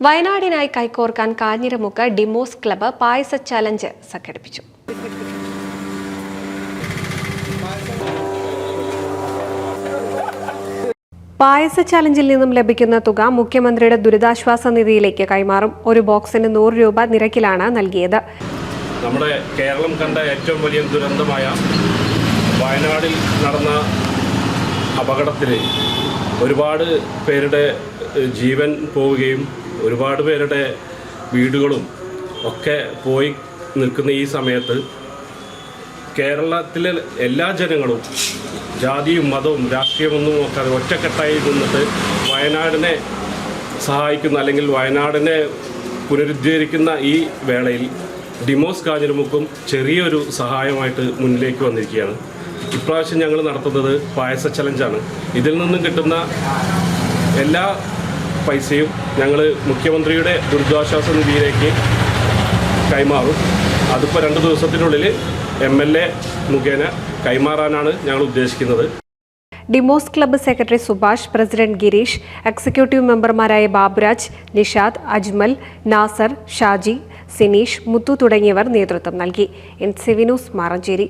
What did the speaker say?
വയനാടിനായി കൈകോർക്കാൻ Kanjiramukku Demos club പായസ challenge സംഘടിപ്പിച്ചു. പായസ ചലഞ്ചിൽ നിന്നും ലഭിക്കുന്ന തുക മുഖ്യമന്ത്രിയുടെ ദുരിതാശ്വാസ നിധിയിലേക്ക് കൈമാറും. ഒരു ബോക്സിന് 100 രൂപ നിരക്കിലാണ് നൽകിയത്. നമ്മുടെ കേരളം കണ്ട ഏറ്റവും വലിയ ദുരന്തമായ വയനാടിൽ നടന്ന അപകടത്തിൽ ഒരുപാട് പേരുടെ ജീവൻ പോവുകയും ഒരുപാട് പേരുടെ വീടുകളും ഒക്കെ പോയി നിൽക്കുന്ന ഈ സമയത്ത് കേരളത്തിലെ എല്ലാ ജനങ്ങളും ജാതിയും മതവും രാഷ്ട്രീയമൊന്നും നോക്കാതെ ഒറ്റക്കെട്ടായി നിന്നിട്ട് വയനാടിനെ സഹായിക്കുന്ന അല്ലെങ്കിൽ വയനാടിനെ പുനരുദ്ധരിക്കുന്ന ഈ വേളയിൽ ഡിമോസ് കാഞ്ഞിരമുക്കും ചെറിയൊരു സഹായമായിട്ട് മുന്നിലേക്ക് വന്നിരിക്കുകയാണ്. ഇപ്രാവശ്യം ഞങ്ങൾ നടത്തുന്നത് പായസ ചലഞ്ചാണ്. ഇതിൽ നിന്നും കിട്ടുന്ന എല്ലാ പൈസയും ഞങ്ങൾ മുഖ്യമന്ത്രിയുടെ ദുരിതാശ്വാസ നിധിയിലേക്ക് കൈമാറും. അതിപ്പോൾ 2 ദിവസത്തിനുള്ളിൽ MLA മുഖേന കൈമാറാനാണ് ഞങ്ങൾ ഉദ്ദേശിക്കുന്നത്. ഡിമോസ് club secretary Subhash, president Girish, executive മെമ്പർമാരായ ബാബുരാജ്, നിഷാദ്, അജ്മൽ, നാസർ, ഷാജി, സിനീഷ്, മുത്തു തുടങ്ങിയവർ നേതൃത്വം നൽകി. NCV news, Maranchery.